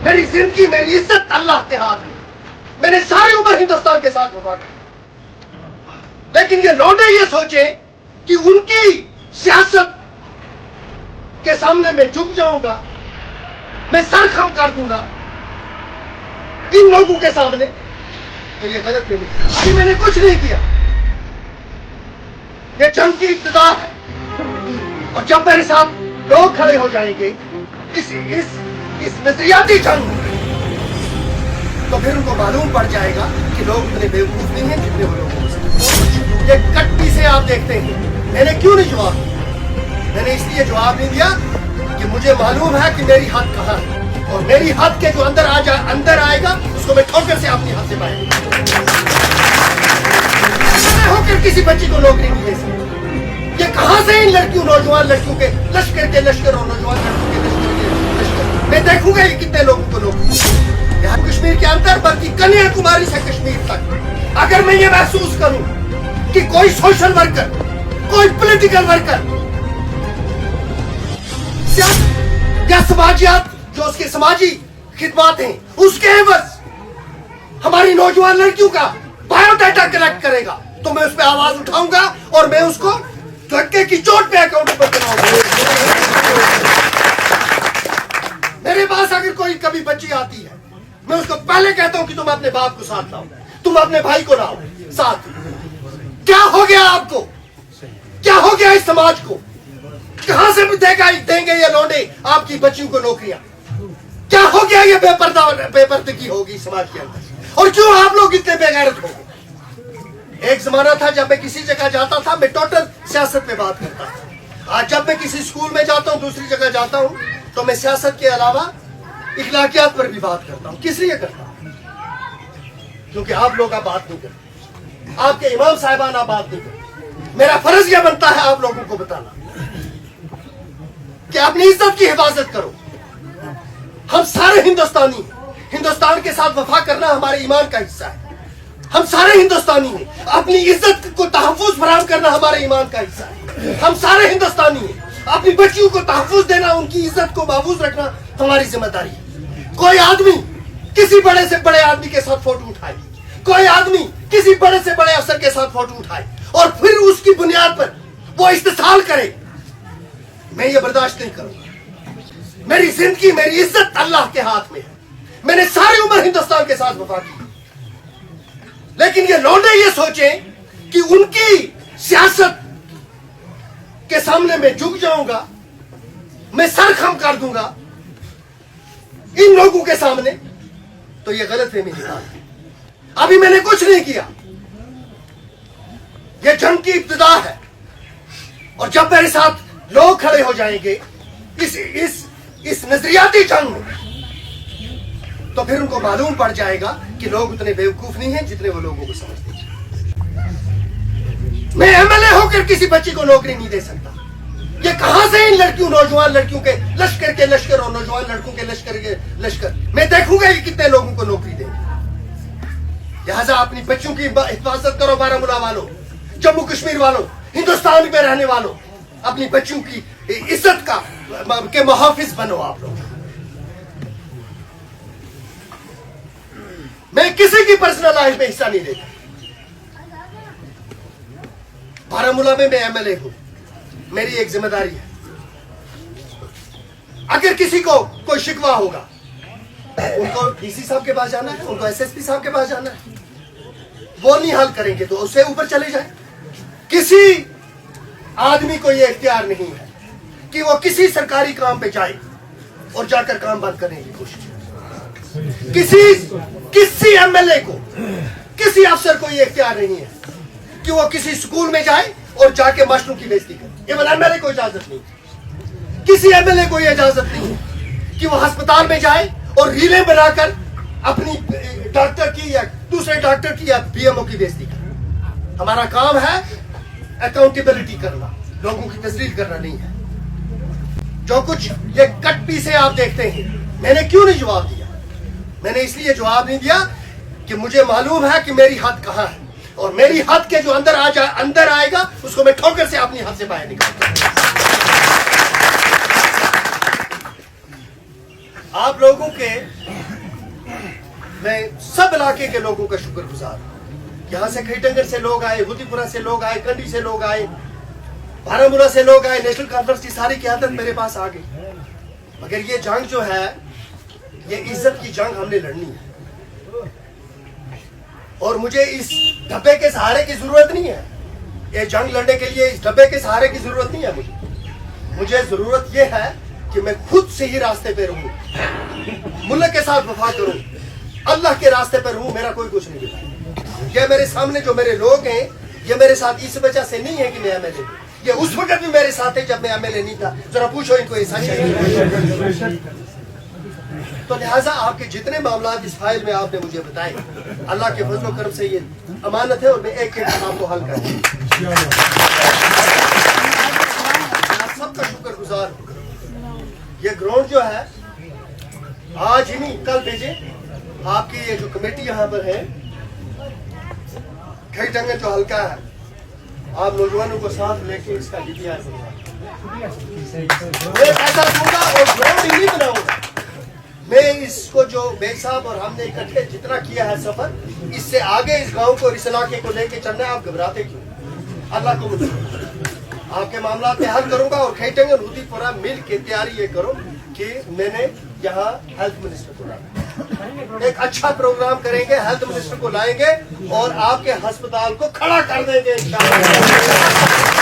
मेरी जिंदगी, मेरी इज्जत अल्लाह के हाथ में। मैंने सारी उम्र हिंदुस्तान के साथ वफा की, लेकिन ये लौंडे ये सोचे कि उनकी सियासत के सामने मैं झुक जाऊंगा, मैं सर खम कर दूंगा इन लोगों के सामने, तो ये गलत नहीं। अभी मैंने कुछ नहीं किया, ये जंग की इब्तिदा है, और जब मेरे साथ लोग खड़े हो जाएंगे इस नजरियाती जंग में, तो फिर उनको मालूम पड़ जाएगा कि लोग इतने बेवकूफ नहीं हैं जितने वो लोग हो सकते। ये कट्टी से आप देखते हैं, मैंने क्यों नहीं जवाब दिया? मैंने इसलिए जवाब नहीं दिया कि मुझे मालूम है कि मेरी हद कहाँ है, और मेरी हद के जो अंदर आएगा उसको मैं ठोकर से अपनी हद से पाएंगे। होकर किसी बच्ची को नौकरी नहीं दे सकता। ये कहां से इन लड़कियों, नौजवान लड़कियों के लश्कर और नौजवान लड़कियों के लश्कर, मैं देखूंगा ये कितने लोगों को नौकरी। यहाँ कश्मीर के अंदर, बल्कि कन्याकुमारी से कश्मीर तक, अगर मैं ये महसूस करूं कि कोई सोशल वर्कर, कोई पॉलिटिकल वर्कर या समाजियात, जो उसके समाजी खिदमात हैं, उसके एवज हमारी नौजवान लड़कियों का बायोडाटा कलेक्ट करेगा, तो मैं उस पर आवाज उठाऊंगा और मैं उसको धक्के की चोट पे अकाउंटेबल बनाऊंगा। मेरे पास अगर कोई कभी बच्ची आती है, मैं उसको पहले कहता हूं कि तुम अपने बाप को साथ लाओ, तुम अपने भाई को लाओ साथ। क्या हो गया आपको? क्या हो गया इस समाज को? कहां से देंगे ये लौंडे आपकी बच्चियों को नौकरियां? क्या हो गया? ये बेपर्दगी होगी समाज के अंदर, और क्यों आप लोग इतने बेगैरत हो गए? एक जमाना था जब मैं किसी जगह जाता था, मैं टोटल सियासत पे बात करता था। आज जब मैं किसी स्कूल में जाता हूं, दूसरी जगह जाता हूं, तो मैं सियासत के अलावा इखलाकियात पर भी बात करता हूं। किस लिए करता हूं? क्योंकि आप लोग बात नहीं करते, आपके इमाम साहिबान बात नहीं करते। मेरा फर्ज यह बनता है आप लोगों को बताना कि अपनी इज्जत की हिफाजत करो। हम सारे हिंदुस्तानी हैं, हिंदुस्तान के साथ वफा करना हमारे ईमान का हिस्सा है। हम सारे हिंदुस्तानी हैं, अपनी इज्जत को तहफ्फुज फराहम करना हमारे ईमान का हिस्सा है। हम सारे हिंदुस्तानी हैं, अपनी बच्चियों को तहफ्फुज देना, उनकी इज्जत को महफूज रखना हमारी जिम्मेदारी है। कोई आदमी किसी बड़े से बड़े आदमी के साथ फोटो उठाए, कोई आदमी किसी बड़े से बड़े अफसर के साथ फोटो उठाए और फिर उसकी बुनियाद पर वो इस्तेसाल करे, मैं ये बर्दाश्त नहीं करूंगा। मेरी जिंदगी, मेरी इज्जत अल्लाह के हाथ में है। मैंने सारी उम्र हिंदुस्तान के साथ वफा की, लेकिन ये लौंडे ये सोचे कि उनकी सियासत के सामने मैं झुक जाऊंगा, मैं सर खम कर दूंगा इन लोगों के सामने, तो ये गलतफहमी की बात है। अभी मैंने कुछ नहीं किया, ये जंग की इब्तिदा है, और जब मेरे साथ लोग खड़े हो जाएंगे इस नजरियाती जंग में, तो फिर उनको मालूम पड़ जाएगा कि लोग उतने बेवकूफ नहीं हैं जितने वो लोगों को समझते हैं। मैं एमएलए होकर किसी बच्ची को नौकरी नहीं दे सकता। ये कहां से इन लड़कियों, नौजवान लड़कियों के लश्कर और नौजवान लड़कों के लश्कर, मैं देखूंगा कि कितने लोगों को नौकरी देंगे। लिहाजा अपनी बच्चों की हिफाजत करो, बारामूला वालों, जम्मू कश्मीर वालों, हिंदुस्तान में रहने वालों, अपनी बच्चों की इज्जत के मुहाफिज बनो आप लोग। मैं किसी की पर्सनल लाइफ में हिस्सा नहीं लेता। बारामूला में मैं एमएलए हूं, मेरी एक जिम्मेदारी है। अगर किसी को कोई शिकवा होगा, उनको डीसी साहब के पास जाना है, उनको एसएसपी साहब के पास जाना है। वो नहीं हल करेंगे तो उससे ऊपर चले जाए। किसी आदमी को यह इख्तियार नहीं है कि वो किसी सरकारी काम पे जाए और जाकर काम बंद करने की कोशिश करे। किसी एमएलए को, किसी अफसर को यह इख्तियार नहीं है कि वो किसी स्कूल में जाए और जाके मशरूम की बेइज्जती करे। इवन एमएलए को इजाजत नहीं, किसी एमएलए को यह इजाजत नहीं है कि वो अस्पताल में जाए और रीलें बनाकर अपनी डॉक्टर की या दूसरे डॉक्टर की या बीएमओ की बेइज्जती करे। हमारा काम है अकाउंटेबिलिटी करना, लोगों की तस्दीक करना नहीं है। जो कुछ ये कट्टी से आप देखते हैं, मैंने क्यों नहीं जवाब दिया? मैंने इसलिए जवाब नहीं दिया कि मुझे मालूम है कि मेरी हद कहाँ है, और मेरी हद के जो अंदर आएगा उसको मैं ठोकर से अपनी हद से बाहर निकालूंगा। आप लोगों के, मैं सब इलाके के लोगों का शुक्रगुजार हूं। यहाँ से खैटंगर से लोग आए, हुदीपुरा से लोग आए, कंडी से लोग आए, बारामूला से लोग आए, नेशनल कॉन्फ्रेंस की सारी क़यादत मेरे पास आ गई। मगर ये जंग जो है, ये इज्जत की जंग हमने लड़नी है, और मुझे इस डब्बे के सहारे की जरूरत नहीं है। ये जंग लड़ने के लिए इस डब्बे के सहारे की जरूरत नहीं है। मुझे जरूरत ये है कि मैं खुद से ही रास्ते पे रहूं, मुल्क के साथ वफा करूं, अल्लाह के रास्ते पे रहूं। मेरा कोई कुछ नहीं दिखाई। ये मेरे सामने जो मेरे लोग हैं, ये मेरे साथ इस वजह से नहीं है कि मैं एमएलए, ये उस वक्त भी मेरे साथ है जब मैं एमएलए नहीं था। जरा पूछो इनको, ऐसा चाहिए। तो लिहाजा आपके जितने मामला इस फाइल में आपने मुझे बताए, अल्लाह के फजल करम से ये अमानत है, और मैं एक एक काम को हल करूँ। आप सबका शुक्रगुजार हूं। ये ग्राउंड जो है, आज ही नहीं कल भेजे। आपकी ये जो कमेटी यहाँ पर है, खैटंगर जो हल्का है, आप नौजवानों को साथ लेके इसका इतिहास मैं पैसा दूंगा और ग्राउंड नहीं बनाऊंगा। मैं इसको जो बेग साहब और हमने इकट्ठे जितना किया है सफर, इससे आगे इस गांव को, इस इलाके को लेके चलना है। आप घबराते क्यों? अल्लाह को मुझे आपके मामला में हल करूंगा, और खैटंगर हुदीपुरा मिल के तैयारी ये करो कि मैंने यहाँ हेल्थ मिनिस्टर को लाया, एक अच्छा प्रोग्राम करेंगे, हेल्थ मिनिस्टर को लाएंगे और आपके अस्पताल को खड़ा कर देंगे इंशाअल्लाह।